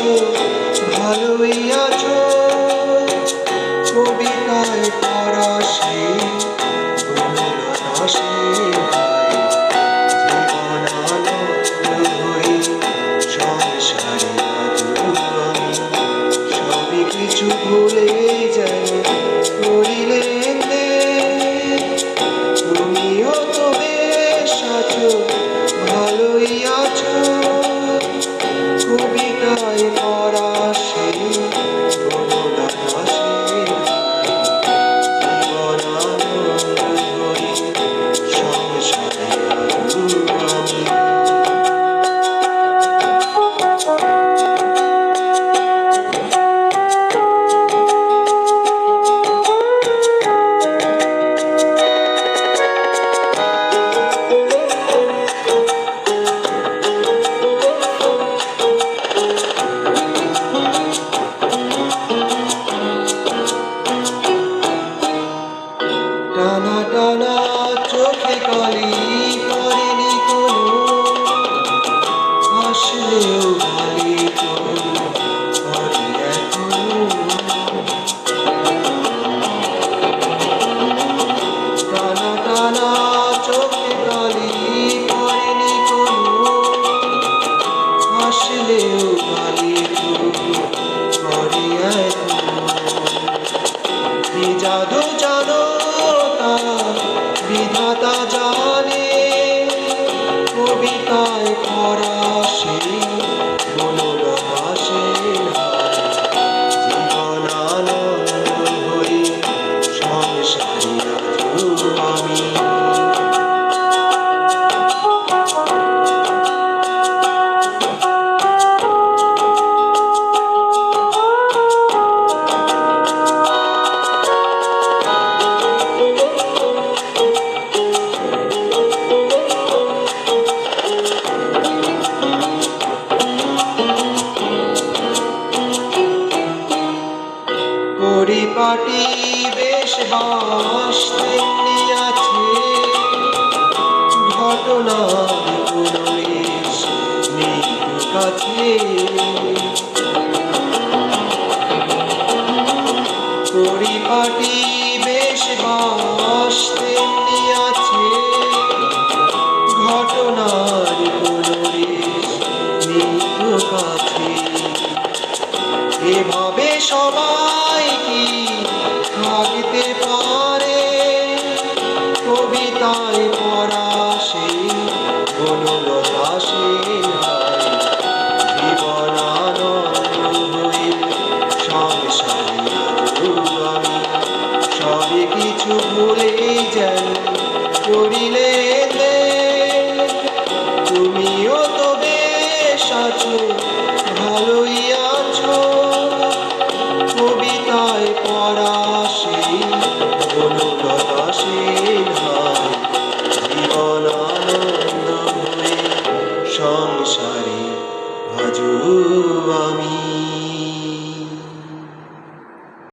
আছো, ভালোই আছো। কবিতায় পড়া সেই অনুরাধা সেই ভাই, জীবন আনন্দ হই সংসারে আদৌ আমি। সবই কিছু ভুলে যেন করিলে তুমিও তো বেশ আছো, ভালোই আছো। কবিতায় পড়া সেই অনুরাধা সেই জীবন আনন্দ হই সংসারে আদৌ আমি। টানা টানা চোখে কালি পড়েনি কোনো, আসলেও ভালি তো পড়ে এখনো। টানা টানা চোখে কালি পড়েনি কোনো, আসলেও ভালি তো পড়ে এখনো। কি জাদু জানো বিধাতা জানে, কবিতায় পড়া সেই অনুরাধা সেই জীবন আনন্দ হই সংসারে আদৌ আমি। পরিপাটি বেশ বাস তেমনি আছে, ঘটনার কোনো রেশ নেই কাছে। পরিপাটি বেশ বাস তেমনি আছে, ঘটনার কোনো রেশ নেই কাছে। এভাবে সবাই কি থাকতে পারে, কবিতায় পড়া সেই অনুরাধা সেই জীবন আনন্দ হই সংসারে আদৌ আমি। সবই কিছু ভুলেই যেন করিলে তুমিও তো বেশ আছো, ভালোই আছো। কবিতায় পড়া